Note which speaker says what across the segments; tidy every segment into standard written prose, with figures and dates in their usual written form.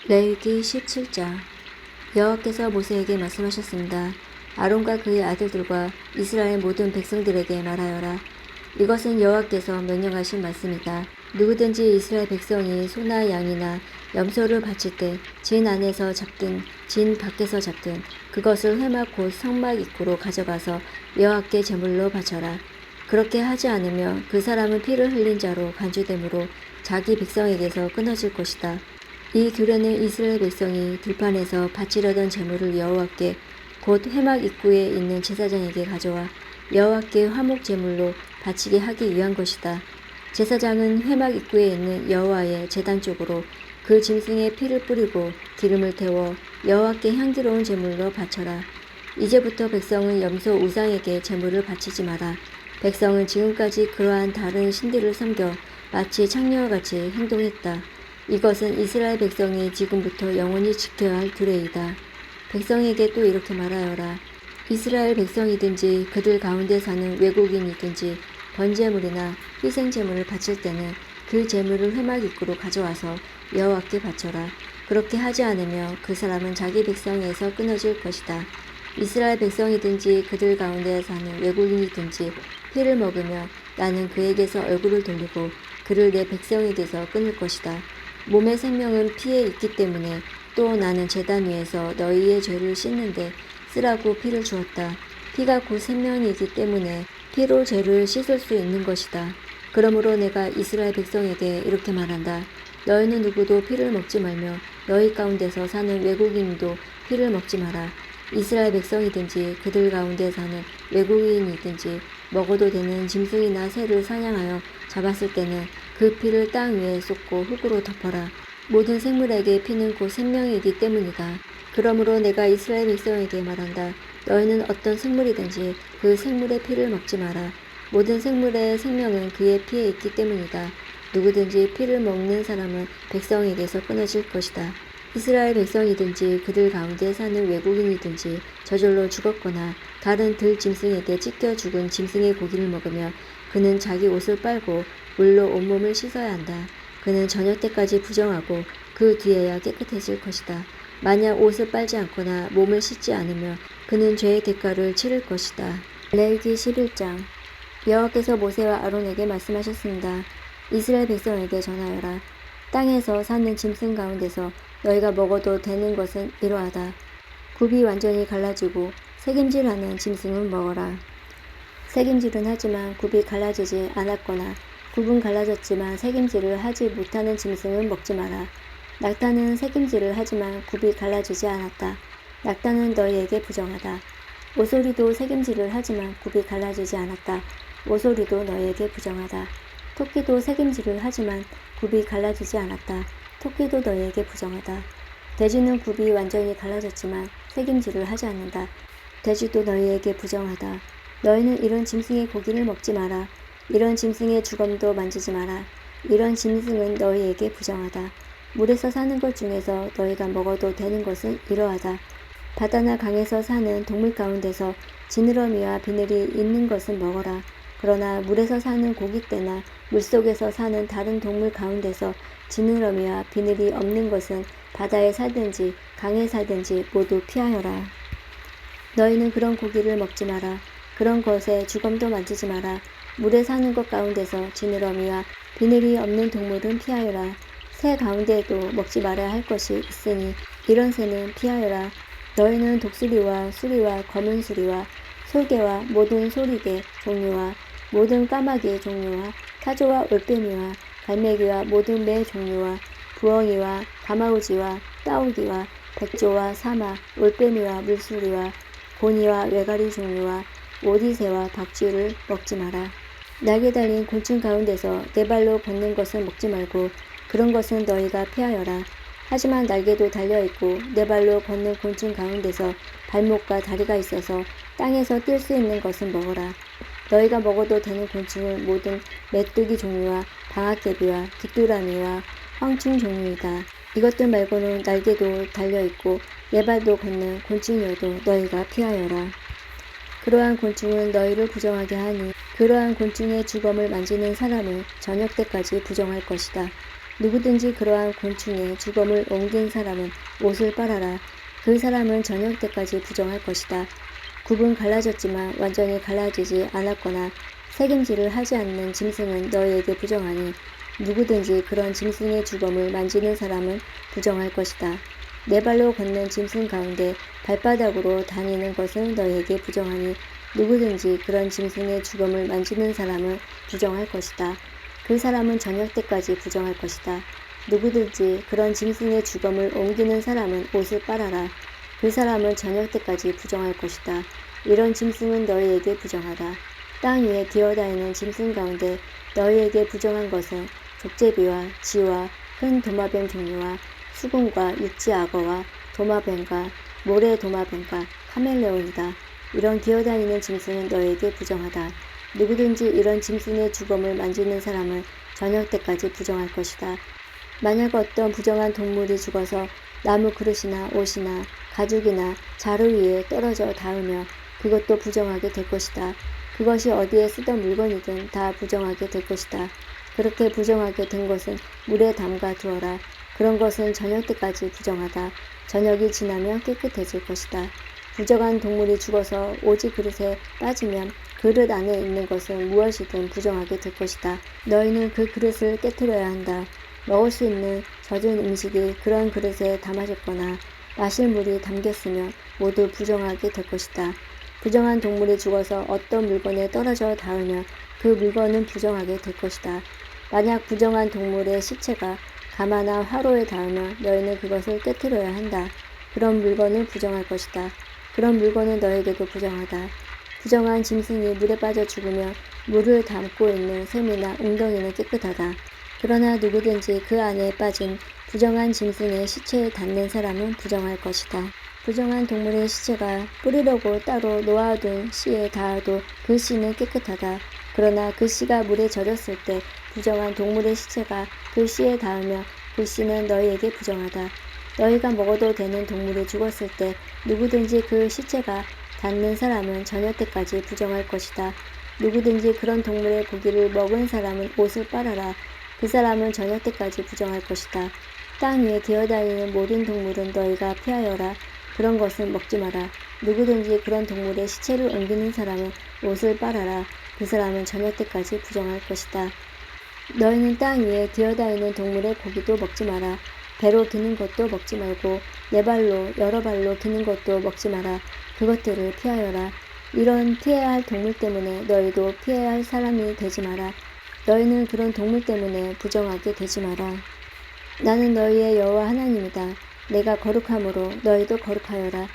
Speaker 1: 레위기 17장. 여호와께서 모세에게 말씀하셨습니다. 아론과 그의 아들들과 이스라엘 모든 백성들에게 말하여라. 이것은 여호와께서 명령하신 말씀이다. 누구든지 이스라엘 백성이 소나 양이나 염소를 바칠 때 진 안에서 잡든 진 밖에서 잡든 그것을 회막 곧 성막 입구로 가져가서 여호와께 제물로 바쳐라. 그렇게 하지 않으면 그 사람은 피를 흘린 자로 간주되므로 자기 백성에게서 끊어질 것이다. 이 규례는 이스라엘 백성이 들판에서 바치려던 제물을 여호와께 곧 회막 입구에 있는 제사장에게 가져와 여호와께 화목 제물로 바치게 하기 위한 것이다. 제사장은 회막 입구에 있는 여호와의 제단 쪽으로 그 짐승의 피를 뿌리고 기름을 태워 여호와께 향기로운 제물로 바쳐라. 이제부터 백성은 염소 우상에게 제물을 바치지 마라. 백성은 지금까지 그러한 다른 신들을 섬겨 마치 창녀와 같이 행동했다. 이것은 이스라엘 백성이 지금부터 영원히 지켜야 할 규례이다. 백성에게 또 이렇게 말하여라. 이스라엘 백성이든지 그들 가운데 사는 외국인이든지 번제물이나 희생제물을 바칠 때는 그 제물을 회막 입구로 가져와서 여호와께 바쳐라. 그렇게 하지 않으면 그 사람은 자기 백성에서 끊어질 것이다. 이스라엘 백성이든지 그들 가운데 사는 외국인이든지 피를 먹으면 나는 그에게서 얼굴을 돌리고 그를 내 백성에게서 끊을 것이다. 몸의 생명은 피에 있기 때문에 또 나는 제단 위에서 너희의 죄를 씻는데 쓰라고 피를 주었다. 피가 곧 생명이기 때문에 피로 죄를 씻을 수 있는 것이다. 그러므로 내가 이스라엘 백성에게 이렇게 말한다. 너희는 누구도 피를 먹지 말며 너희 가운데서 사는 외국인도 피를 먹지 마라. 이스라엘 백성이든지 그들 가운데 사는 외국인이든지 먹어도 되는 짐승이나 새를 사냥하여 잡았을 때는 그 피를 땅 위에 쏟고 흙으로 덮어라. 모든 생물에게 피는 곧 생명이기 때문이다. 그러므로 내가 이스라엘 백성에게 말한다. 너희는 어떤 생물이든지 그 생물의 피를 먹지 마라. 모든 생물의 생명은 그의 피에 있기 때문이다. 누구든지 피를 먹는 사람은 백성에게서 끊어질 것이다. 이스라엘 백성이든지 그들 가운데 사는 외국인이든지 저절로 죽었거나 다른 들짐승에게 찢겨 죽은 짐승의 고기를 먹으며 그는 자기 옷을 빨고 물로 온몸을 씻어야 한다. 그는 저녁 때까지 부정하고 그 뒤에야 깨끗해질 것이다. 만약 옷을 빨지 않거나 몸을 씻지 않으면 그는 죄의 대가를 치를 것이다. 레위기 11장. 여호와께서 모세와 아론에게 말씀하셨습니다. 이스라엘 백성에게 전하여라. 땅에서 사는 짐승 가운데서 너희가 먹어도 되는 것은 이러하다. 굽이 완전히 갈라지고 새김질하는 짐승은 먹어라. 새김질은 하지만 굽이 갈라지지 않았거나 굽은 갈라졌지만 새김질을 하지 못하는 짐승은 먹지 마라. 낙타는 새김질을 하지만 굽이 갈라지지 않았다. 낙타는 너희에게 부정하다. 오소리도 새김질을 하지만 굽이 갈라지지 않았다. 오소리도 너희에게 부정하다. 토끼도 새김질을 하지만 굽이 갈라지지 않았다. 토끼도 너희에게 부정하다. 돼지는 굽이 완전히 갈라졌지만 새김질을 하지 않는다. 돼지도 너희에게 부정하다. 너희는 이런 짐승의 고기를 먹지 마라. 이런 짐승의 주검도 만지지 마라. 이런 짐승은 너희에게 부정하다. 물에서 사는 것 중에서 너희가 먹어도 되는 것은 이러하다. 바다나 강에서 사는 동물 가운데서 지느러미와 비늘이 있는 것은 먹어라. 그러나 물에서 사는 고깃대나 물속에서 사는 다른 동물 가운데서 지느러미와 비늘이 없는 것은 바다에 살든지 강에 살든지 모두 피하여라. 너희는 그런 고기를 먹지 마라. 그런 것에 주검도 만지지 마라. 물에 사는 것 가운데서 지느러미와 비늘이 없는 동물은 피하여라. 새 가운데에도 먹지 말아야 할 것이 있으니 이런 새는 피하여라. 너희는 독수리와 수리와 검은 수리와 솔개와 모든 소리개 종류와 모든 까마귀 종류와 타조와 올빼미와 갈매기와 모든 매 종류와 부엉이와 가마우지와 따오기와 백조와 사마, 올빼미와 물수리와 고니와 외가리 종류와 오디새와 박쥐를 먹지 마라. 날개 달린 곤충 가운데서 네 발로 걷는 것을 먹지 말고 그런 것은 너희가 피하여라. 하지만 날개도 달려있고 네 발로 걷는 곤충 가운데서 발목과 다리가 있어서 땅에서 뛸 수 있는 것은 먹어라. 너희가 먹어도 되는 곤충은 모든 메뚜기 종류와 방앗개비와 귀뚜라미와 황충 종류이다. 이것들 말고는 날개도 달려있고 네 발도 걷는 곤충이어도 너희가 피하여라. 그러한 곤충은 너희를 부정하게 하니 그러한 곤충의 주검을 만지는 사람은 저녁 때까지 부정할 것이다. 누구든지 그러한 곤충의 주검을 옮긴 사람은 옷을 빨아라. 그 사람은 저녁 때까지 부정할 것이다. 굽은 갈라졌지만 완전히 갈라지지 않았거나 새김질을 하지 않는 짐승은 너희에게 부정하니 누구든지 그런 짐승의 주검을 만지는 사람은 부정할 것이다. 네 발로 걷는 짐승 가운데 발바닥으로 다니는 것은 너희에게 부정하니 누구든지 그런 짐승의 주검을 만지는 사람은 부정할 것이다. 그 사람은 저녁 때까지 부정할 것이다. 누구든지 그런 짐승의 주검을 옮기는 사람은 옷을 빨아라. 그 사람은 저녁 때까지 부정할 것이다. 이런 짐승은 너희에게 부정하다. 땅 위에 기어다니는 짐승 가운데 너희에게 부정한 것은 족제비와 쥐와 큰 도마뱀 종류와 수금과 육지 악어와 도마뱀과 모래 도마뱀과 카멜레온이다. 이런 기어다니는 짐승은 너희에게 부정하다. 누구든지 이런 짐승의 주검을 만지는 사람은 저녁 때까지 부정할 것이다. 만약 어떤 부정한 동물이 죽어서 나무 그릇이나 옷이나 가죽이나 자루 위에 떨어져 닿으며 그것도 부정하게 될 것이다. 그것이 어디에 쓰던 물건이든 다 부정하게 될 것이다. 그렇게 부정하게 된 것은 물에 담가 두어라. 그런 것은 저녁 때까지 부정하다. 저녁이 지나면 깨끗해질 것이다. 부정한 동물이 죽어서 오지 그릇에 빠지면 그릇 안에 있는 것은 무엇이든 부정하게 될 것이다. 너희는 그 그릇을 깨트려야 한다. 먹을 수 있는 젖은 음식이 그런 그릇에 담아졌거나 마실 물이 담겼으면 모두 부정하게 될 것이다. 부정한 동물이 죽어서 어떤 물건에 떨어져 닿으면 그 물건은 부정하게 될 것이다. 만약 부정한 동물의 시체가 가마나 화로에 닿으면 너희는 그것을 깨트려야 한다. 그런 물건을 부정할 것이다. 그런 물건은 너에게도 부정하다. 부정한 짐승이 물에 빠져 죽으면 물을 담고 있는 샘이나 웅덩이는 깨끗하다. 그러나 누구든지 그 안에 빠진 부정한 짐승의 시체에 닿는 사람은 부정할 것이다. 부정한 동물의 시체가 뿌리려고 따로 놓아둔 씨에 닿아도 그 씨는 깨끗하다. 그러나 그 씨가 물에 젖었을 때 부정한 동물의 시체가 그 씨에 닿으며 그 씨는 너희에게 부정하다. 너희가 먹어도 되는 동물이 죽었을 때 누구든지 그 시체가 닿는 사람은 저녁 때까지 부정할 것이다. 누구든지 그런 동물의 고기를 먹은 사람은 옷을 빨아라. 그 사람은 저녁 때까지 부정할 것이다. 땅 위에 기어다니는 모든 동물은 너희가 피하여라. 그런 것은 먹지 마라. 누구든지 그런 동물의 시체를 옮기는 사람은 옷을 빨아라. 그 사람은 저녁 때까지 부정할 것이다. 너희는 땅 위에 기어다니는 동물의 고기도 먹지 마라. 배로 기는 것도 먹지 말고 네 발로 여러 발로 기는 것도 먹지 마라. 그것들을 피하여라. 이런 피해야 할 동물 때문에 너희도 피해야 할 사람이 되지 마라. 너희는 그런 동물 때문에 부정하게 되지 마라. 나는 너희의 여호와 하나님이다. 내가 거룩함으로 너희도 거룩하여라.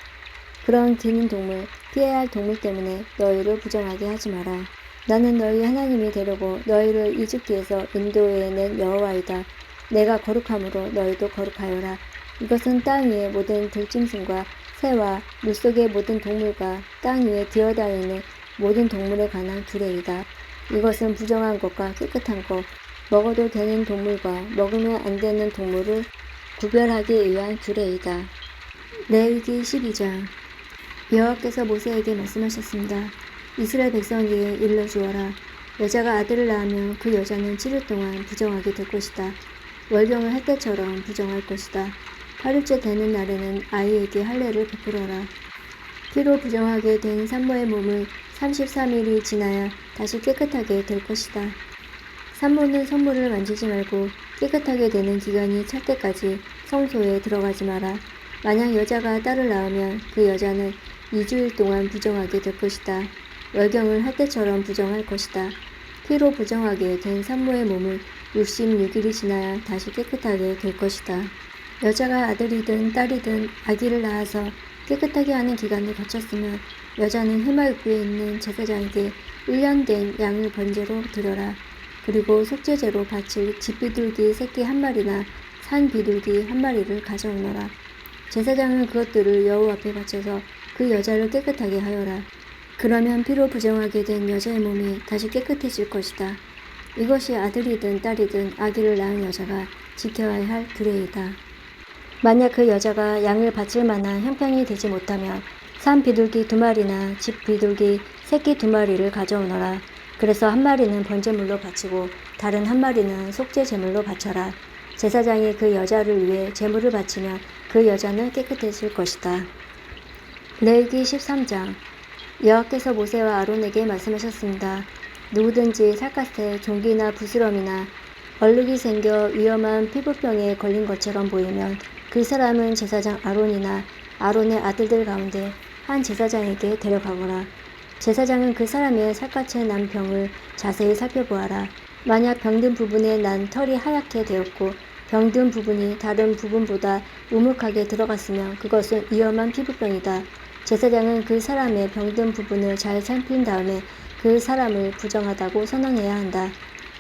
Speaker 1: 그런 기는 동물, 피해야 할 동물 때문에 너희를 부정하게 하지 마라. 나는 너희 하나님이 되려고 너희를 이집트에서 인도해 낸 여호와이다. 내가 거룩함으로 너희도 거룩하여라. 이것은 땅 위의 모든 들짐승과 새와 물속의 모든 동물과 땅 위에 기어다니는 모든 동물에 관한 규례이다. 이것은 부정한 것과 깨끗한 것, 먹어도 되는 동물과 먹으면 안 되는 동물을 구별하기 위한 규례이다. 레위기 12장. 여호와께서 모세에게 말씀하셨습니다. 이스라엘 백성에게 일러주어라. 여자가 아들을 낳으면 그 여자는 7일 동안 부정하게 될 것이다. 월경을 할 때처럼 부정할 것이다. 8일째 되는 날에는 아이에게 할례를 베풀어라. 피로 부정하게 된 산모의 몸은 33일이 지나야 다시 깨끗하게 될 것이다. 산모는 성물을 만지지 말고 깨끗하게 되는 기간이 찰 때까지 성소에 들어가지 마라. 만약 여자가 딸을 낳으면 그 여자는 2주일 동안 부정하게 될 것이다. 월경을 할 때처럼 부정할 것이다. 피로 부정하게 된 산모의 몸은 66일이 지나야 다시 깨끗하게 될 것이다. 여자가 아들이든 딸이든 아기를 낳아서 깨끗하게 하는 기간을 거쳤으면 여자는 해마육부에 있는 제사장에게 1년 된 양을 번제로 드려라. 그리고 속죄제로 바칠 집비둘기 새끼 한 마리나 산 비둘기 한 마리를 가져오너라. 제사장은 그것들을 여호와 앞에 바쳐서 그 여자를 깨끗하게 하여라. 그러면 피로 부정하게 된 여자의 몸이 다시 깨끗해질 것이다. 이것이 아들이든 딸이든 아기를 낳은 여자가 지켜야 할 규례이다. 만약 그 여자가 양을 바칠 만한 형편이 되지 못하면 산 비둘기 2마리나 집 비둘기 새끼 2마리를 가져오너라. 그래서 한 마리는 번제물로 바치고 다른 한 마리는 속죄 제물로 바쳐라. 제사장이 그 여자를 위해 제물을 바치면 그 여자는 깨끗해질 것이다. 레위기 13장. 여호와께서 모세와 아론에게 말씀하셨습니다. 누구든지 살갗에 종기나 부스럼이나 얼룩이 생겨 위험한 피부병에 걸린 것처럼 보이면 그 사람은 제사장 아론이나 아론의 아들들 가운데 한 제사장에게 데려가거라. 제사장은 그 사람의 살갗에 난 병을 자세히 살펴보아라. 만약 병든 부분에 난 털이 하얗게 되었고 병든 부분이 다른 부분보다 우묵하게 들어갔으면 그것은 위험한 피부병이다. 제사장은 그 사람의 병든 부분을 잘 살핀 다음에 그 사람을 부정하다고 선언해야 한다.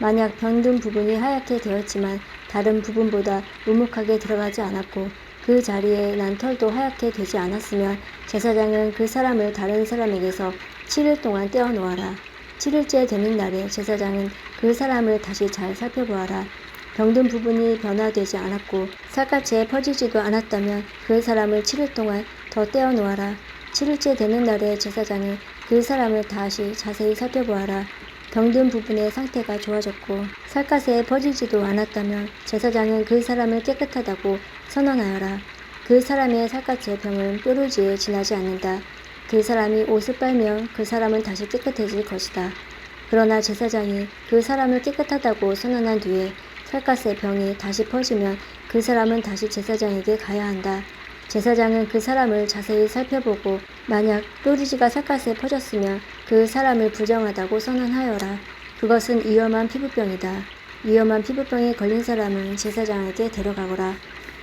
Speaker 1: 만약 병든 부분이 하얗게 되었지만 다른 부분보다 우묵하게 들어가지 않았고 그 자리에 난 털도 하얗게 되지 않았으면 제사장은 그 사람을 다른 사람에게서 7일 동안 떼어놓아라. 7일째 되는 날에 제사장은 그 사람을 다시 잘 살펴보아라. 병든 부분이 변화되지 않았고 살갗에 퍼지지도 않았다면 그 사람을 7일 동안 더 떼어놓아라. 7일째 되는 날에 제사장은 그 사람을 다시 자세히 살펴보아라. 병든 부분의 상태가 좋아졌고 살갗에 퍼지지도 않았다면 제사장은 그 사람을 깨끗하다고 선언하여라. 그 사람의 살갗의 병은 뾰루지에 지나지 않는다. 그 사람이 옷을 빨면 그 사람은 다시 깨끗해질 것이다. 그러나 제사장이 그 사람을 깨끗하다고 선언한 뒤에 살갗의 병이 다시 퍼지면 그 사람은 다시 제사장에게 가야 한다. 제사장은 그 사람을 자세히 살펴보고 만약 뾰루지가 살갗에 퍼졌으면 그 사람을 부정하다고 선언하여라. 그것은 위험한 피부병이다. 위험한 피부병에 걸린 사람은 제사장에게 데려가거라.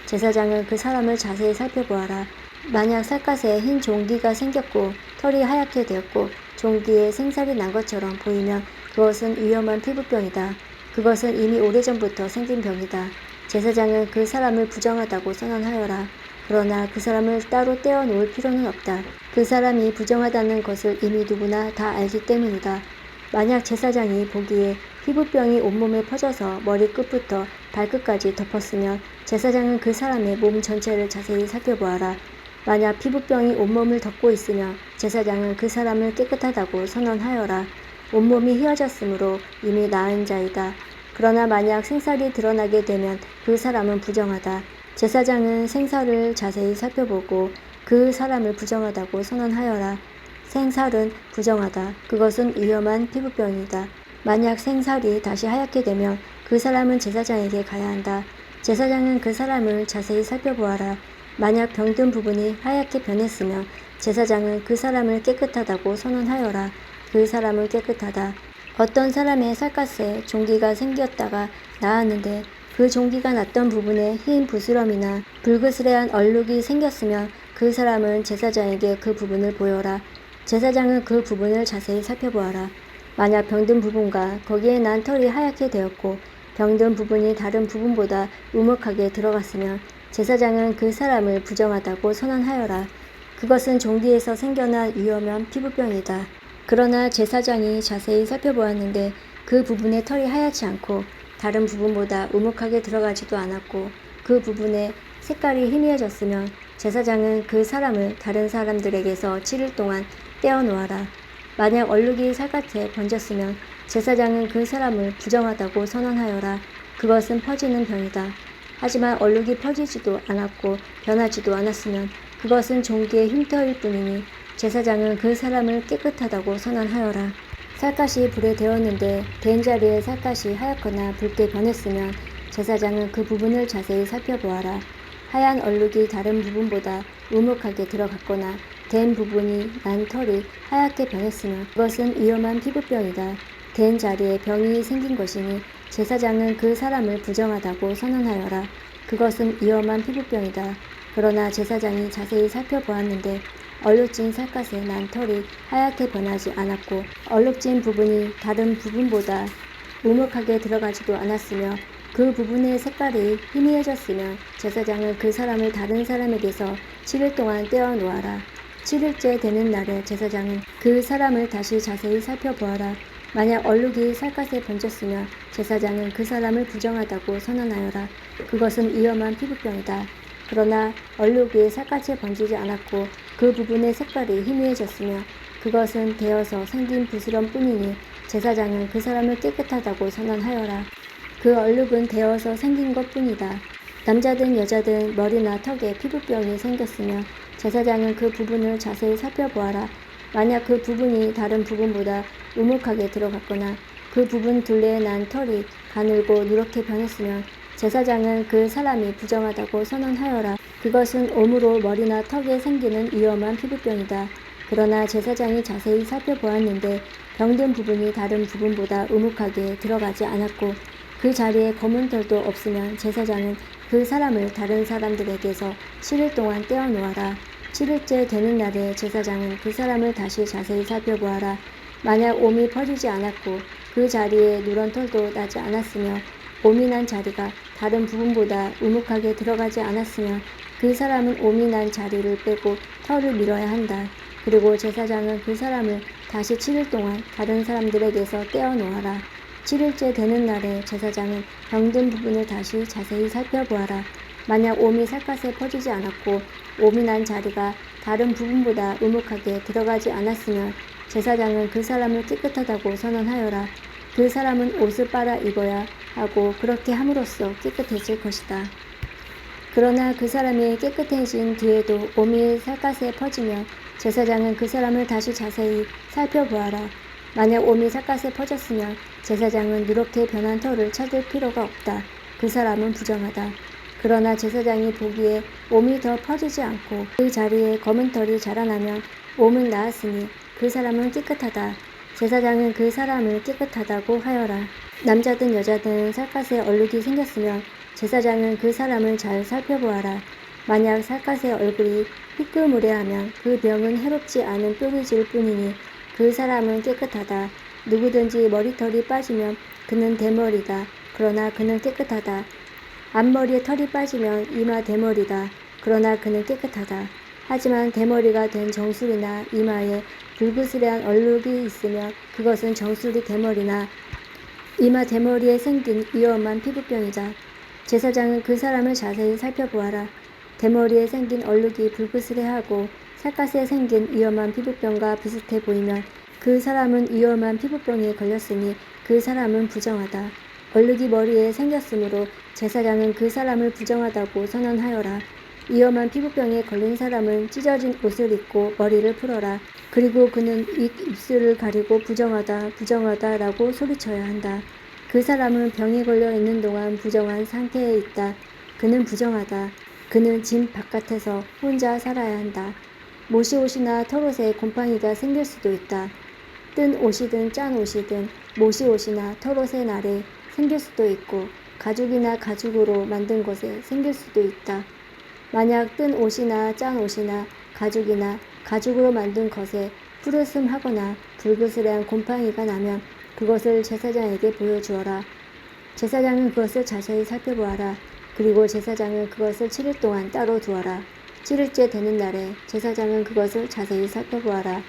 Speaker 1: 제사장은 그 사람을 자세히 살펴보아라. 만약 살갗에 흰 종기가 생겼고 털이 하얗게 되었고 종기에 생살이 난 것처럼 보이면 그것은 위험한 피부병이다. 그것은 이미 오래전부터 생긴 병이다. 제사장은 그 사람을 부정하다고 선언하여라. 그러나 그 사람을 따로 떼어놓을 필요는 없다. 그 사람이 부정하다는 것을 이미 누구나 다 알기 때문이다. 만약 제사장이 보기에 피부병이 온몸에 퍼져서 머리 끝부터 발끝까지 덮었으면 제사장은 그 사람의 몸 전체를 자세히 살펴보아라. 만약 피부병이 온몸을 덮고 있으면 제사장은 그 사람을 깨끗하다고 선언하여라. 온몸이 휘어졌으므로 이미 나은 자이다. 그러나 만약 생살이 드러나게 되면 그 사람은 부정하다. 제사장은 생살을 자세히 살펴보고 그 사람을 부정하다고 선언하여라. 생살은 부정하다. 그것은 위험한 피부병이다. 만약 생살이 다시 하얗게 되면 그 사람은 제사장에게 가야 한다. 제사장은 그 사람을 자세히 살펴보아라. 만약 병든 부분이 하얗게 변했으면 제사장은 그 사람을 깨끗하다고 선언하여라. 그 사람은 깨끗하다. 어떤 사람의 살갗에 종기가 생겼다가 나았는데 그 종기가 났던 부분에 흰 부스럼이나 불그스레한 얼룩이 생겼으면 그 사람은 제사장에게 그 부분을 보여라. 제사장은 그 부분을 자세히 살펴보아라. 만약 병든 부분과 거기에 난 털이 하얗게 되었고 병든 부분이 다른 부분보다 우묵하게 들어갔으면 제사장은 그 사람을 부정하다고 선언하여라. 그것은 종기에서 생겨난 위험한 피부병이다. 그러나 제사장이 자세히 살펴보았는데 그 부분에 털이 하얗지 않고 다른 부분보다 우묵하게 들어가지도 않았고 그 부분에 색깔이 희미해졌으면 제사장은 그 사람을 다른 사람들에게서 7일 동안 떼어놓아라. 만약 얼룩이 살갗에 번졌으면 제사장은 그 사람을 부정하다고 선언하여라. 그것은 퍼지는 병이다. 하지만 얼룩이 퍼지지도 않았고 변하지도 않았으면 그것은 종기의 흉터일 뿐이니 제사장은 그 사람을 깨끗하다고 선언하여라. 살갗이 불에 데웠는데 댄 자리에 살갗이 하얗거나 붉게 변했으면 제사장은 그 부분을 자세히 살펴보아라. 하얀 얼룩이 다른 부분보다 우묵하게 들어갔거나 댄 부분이 난 털이 하얗게 변했으면 그것은 위험한 피부병이다. 댄 자리에 병이 생긴 것이니 제사장은 그 사람을 부정하다고 선언하여라. 그것은 위험한 피부병이다. 그러나 제사장이 자세히 살펴보았는데 얼룩진 살갗에 난 털이 하얗게 변하지 않았고 얼룩진 부분이 다른 부분보다 우묵하게 들어가지도 않았으며 그 부분의 색깔이 희미해졌으면 제사장은 그 사람을 다른 사람에게서 7일 동안 떼어놓아라. 7일째 되는 날에 제사장은 그 사람을 다시 자세히 살펴보아라. 만약 얼룩이 살갗에 번졌으면 제사장은 그 사람을 부정하다고 선언하여라. 그것은 위험한 피부병이다. 그러나 얼룩이 살갗에 번지지 않았고 그 부분의 색깔이 희미해졌으며 그것은 데어서 생긴 부스럼 뿐이니 제사장은 그 사람을 깨끗하다고 선언하여라. 그 얼룩은 데어서 생긴 것뿐이다. 남자든 여자든 머리나 턱에 피부병이 생겼으며 제사장은 그 부분을 자세히 살펴보아라. 만약 그 부분이 다른 부분보다 우묵하게 들어갔거나 그 부분 둘레에 난 털이 가늘고 누렇게 변했으면 제사장은 그 사람이 부정하다고 선언하여라. 그것은 옴으로 머리나 턱에 생기는 위험한 피부병이다. 그러나 제사장이 자세히 살펴보았는데 병든 부분이 다른 부분보다 우묵하게 들어가지 않았고 그 자리에 검은 털도 없으면 제사장은 그 사람을 다른 사람들에게서 7일 동안 떼어놓아라. 7일째 되는 날에 제사장은 그 사람을 다시 자세히 살펴보아라. 만약 옴이 퍼지지 않았고 그 자리에 누런 털도 나지 않았으며 옴이 난 자리가 다른 부분보다 우묵하게 들어가지 않았으면 그 사람은 옴이 난 자리를 빼고 털을 밀어야 한다. 그리고 제사장은 그 사람을 다시 7일 동안 다른 사람들에게서 떼어놓아라. 7일째 되는 날에 제사장은 병든 부분을 다시 자세히 살펴보아라. 만약 옴이 살갗에 퍼지지 않았고 옴이 난 자리가 다른 부분보다 우묵하게 들어가지 않았으면 제사장은 그 사람을 깨끗하다고 선언하여라. 그 사람은 옷을 빨아 입어야 하고 그렇게 함으로써 깨끗해질 것이다. 그러나 그 사람이 깨끗해진 뒤에도 옴이 살갗에 퍼지면 제사장은 그 사람을 다시 자세히 살펴보아라. 만약 옴이 살갗에 퍼졌으면 제사장은 누렇게 변한 털을 찾을 필요가 없다. 그 사람은 부정하다. 그러나 제사장이 보기에 옴이 더 퍼지지 않고 그 자리에 검은 털이 자라나면 옴은 나았으니 그 사람은 깨끗하다. 제사장은 그 사람을 깨끗하다고 하여라. 남자든 여자든 살갗에 얼룩이 생겼으면 제사장은 그 사람을 잘 살펴보아라. 만약 살갗의 얼굴이 희끄무레하면 그 병은 해롭지 않은 뾰루지일 뿐이니 그 사람은 깨끗하다. 누구든지 머리털이 빠지면 그는 대머리다. 그러나 그는 깨끗하다. 앞머리에 털이 빠지면 이마 대머리다. 그러나 그는 깨끗하다. 하지만 대머리가 된 정수리나 이마에 불그스레한 얼룩이 있으면 그것은 정수리 대머리나 이마 대머리에 생긴 위험한 피부병이다. 제사장은 그 사람을 자세히 살펴보아라. 대머리에 생긴 얼룩이 불그스레하고 살갗에 생긴 위험한 피부병과 비슷해 보이면 그 사람은 위험한 피부병에 걸렸으니 그 사람은 부정하다. 얼룩이 머리에 생겼으므로 제사장은 그 사람을 부정하다고 선언하여라. 위험한 피부병에 걸린 사람은 찢어진 옷을 입고 머리를 풀어라. 그리고 그는 입술을 가리고 부정하다, 부정하다 라고 소리쳐야 한다. 그 사람은 병에 걸려 있는 동안 부정한 상태에 있다. 그는 부정하다. 그는 집 바깥에서 혼자 살아야 한다. 모시옷이나 털옷에 곰팡이가 생길 수도 있다. 뜬 옷이든 짠 옷이든 모시옷이나 털옷의 날에 생길 수도 있고 가죽이나 가죽으로 만든 것에 생길 수도 있다. 만약 뜬 옷이나 짠 옷이나 가죽이나 가죽으로 만든 것에 푸르슴하거나 불그스레한 곰팡이가 나면 그것을 제사장에게 보여주어라. 제사장은 그것을 자세히 살펴보아라. 그리고 제사장은 그것을 7일 동안 따로 두어라. 7일째 되는 날에 제사장은 그것을 자세히 살펴보아라.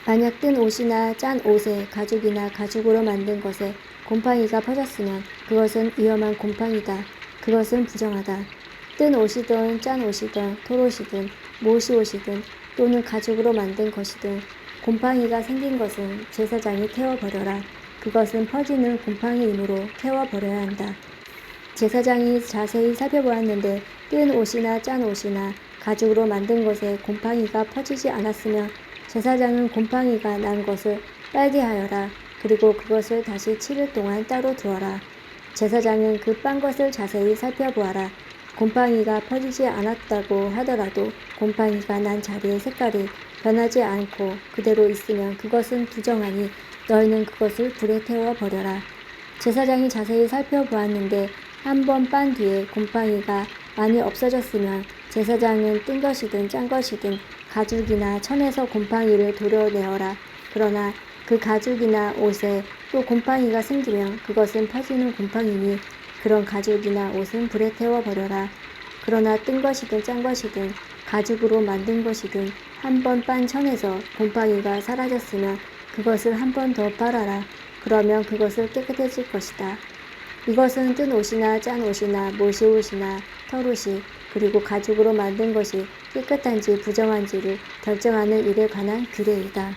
Speaker 1: 만약 뜬 옷이나 짠 옷에 가죽이나 가죽으로 만든 것에 곰팡이가 퍼졌으면 그것은 위험한 곰팡이다. 그것은 부정하다. 뜬 옷이든 짠 옷이든 털옷이든 모시옷이든 또는 가죽으로 만든 것이든 곰팡이가 생긴 것은 제사장이 태워버려라. 그것은 퍼지는 곰팡이이므로 태워버려야 한다. 제사장이 자세히 살펴보았는데 뜬 옷이나 짠 옷이나 가죽으로 만든 것에 곰팡이가 퍼지지 않았으면 제사장은 곰팡이가 난 것을 빨게 하여라. 그리고 그것을 다시 7일 동안 따로 두어라. 제사장은 그 빤 것을 자세히 살펴보아라. 곰팡이가 퍼지지 않았다고 하더라도 곰팡이가 난 자리의 색깔이 변하지 않고 그대로 있으면 그것은 부정하니 너희는 그것을 불에 태워 버려라. 제사장이 자세히 살펴보았는데 한 번 빤 뒤에 곰팡이가 많이 없어졌으면 제사장은 뜬 것이든 짠 것이든 가죽이나 천에서 곰팡이를 도려내어라. 그러나 그 가죽이나 옷에 또 곰팡이가 생기면 그것은 퍼지는 곰팡이니 그런 가죽이나 옷은 불에 태워 버려라. 그러나 뜬 것이든 짠 것이든 가죽으로 만든 것이든 한 번 빤 천에서 곰팡이가 사라졌으면 그것을 한 번 더 빨아라. 그러면 그것을 깨끗해질 것이다. 이것은 뜬 옷이나 짠 옷이나 모시옷이나 털옷이 그리고 가죽으로 만든 것이 깨끗한지 부정한지를 결정하는 일에 관한 규례이다.